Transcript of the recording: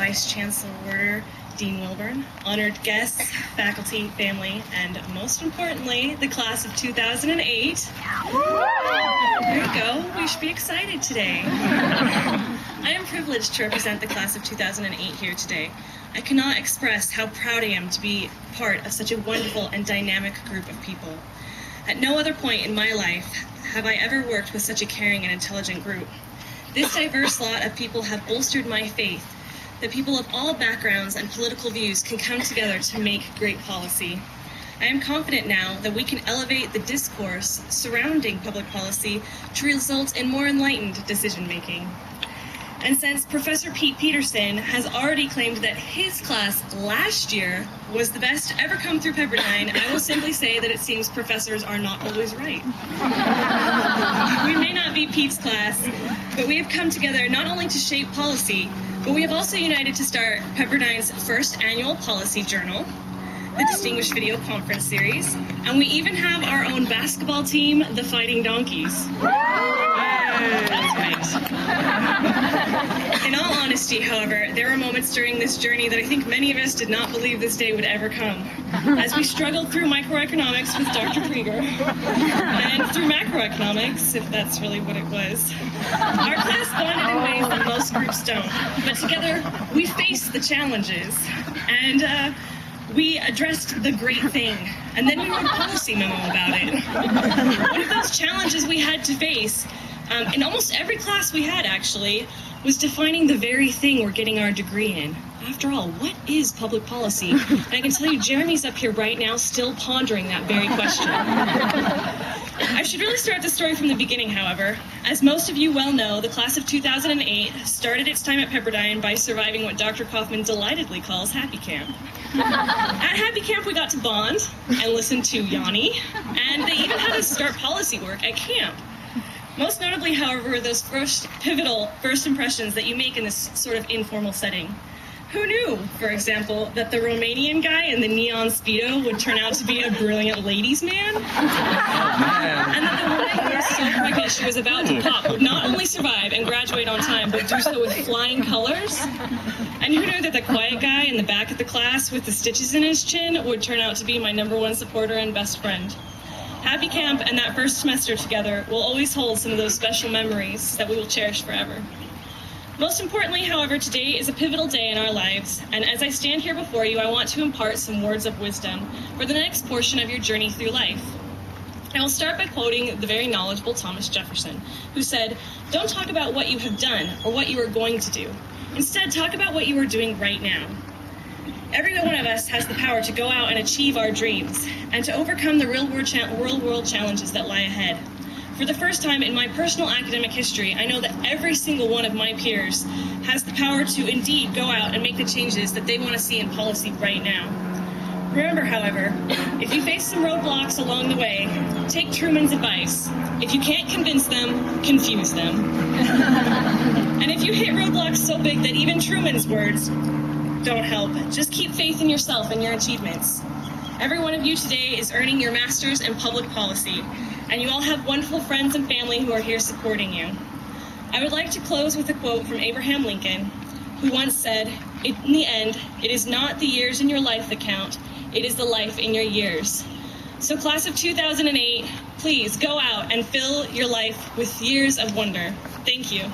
Vice Chancellor Werder, Dean Wilburn, honored guests, faculty, family, and most importantly, the class of 2008. There you go. We should be excited today. I am privileged to represent the class of 2008 here today. I cannot express how proud I am to be part of such a wonderful and dynamic group of people. At no other point in my life have I ever worked with such a caring and intelligent group. This diverse lot of people have bolstered my faith that people of all backgrounds and political views can come together to make great policy. I am confident now that we can elevate the discourse surrounding public policy to result in more enlightened decision-making. And since Professor Pete Peterson has already claimed that his class last year was the best to ever come through Pepperdine, I will simply say that it seems professors are not always right. We may not be Pete's class, but we have come together not only to shape policy, but we have also united to start Pepperdine's first annual policy journal, the Distinguished Video Conference Series, and we even have our own basketball team, the Fighting Donkeys. That's right. In all honesty, however, there were moments during this journey that I think many of us did not believe this day would ever come. As we struggled through microeconomics with Dr. Krieger, and through macroeconomics, if that's really what it was, our class bonded in ways that most groups don't. But together, we faced the challenges, and we addressed the great thing, and then we wrote a policy memo about it. One of those challenges we had to face, in almost every class we had actually, was defining the very thing we're getting our degree in. After all, what is public policy? And I can tell you, Jeremy's up here right now still pondering that very question. I should really start the story from the beginning, however. As most of you well know, the class of 2008 started its time at Pepperdine by surviving what Dr. Kaufman delightedly calls Happy Camp. At Happy Camp, we got to bond and listen to Yanni, and they even had us start policy work at camp. Most notably, however, were those pivotal first impressions that you make in this sort of informal setting. Who knew, for example, that the Romanian guy in the neon Speedo would turn out to be a brilliant ladies' man? And that the woman who was so pregnant she was about to pop would not only survive and graduate on time, but do so with flying colors? And who knew that the quiet guy in the back of the class with the stitches in his chin would turn out to be my #1 supporter and best friend? Happy Camp and that first semester together will always hold some of those special memories that we will cherish forever. Most importantly, however, today is a pivotal day in our lives, and as I stand here before you, I want to impart some words of wisdom for the next portion of your journey through life. I will start by quoting the very knowledgeable Thomas Jefferson, who said, "Don't talk about what you have done or what you are going to do. Instead, talk about what you are doing right now." Every one of us has the power to go out and achieve our dreams and to overcome the real-world challenges that lie ahead. For the first time in my personal academic history, I know that every single one of my peers has the power to indeed go out and make the changes that they want to see in policy right now. Remember, however, if you face some roadblocks along the way, take Truman's advice. If you can't convince them, confuse them. And if you hit roadblocks so big that even Truman's words don't help, just keep faith in yourself and your achievements. Every one of you today is earning your master's in public policy, and you all have wonderful friends and family who are here supporting you. I would like to close with a quote from Abraham Lincoln, who once said, "In the end, it is not the years in your life that count, it is the life in your years." So class of 2008, please go out and fill your life with years of wonder. Thank you.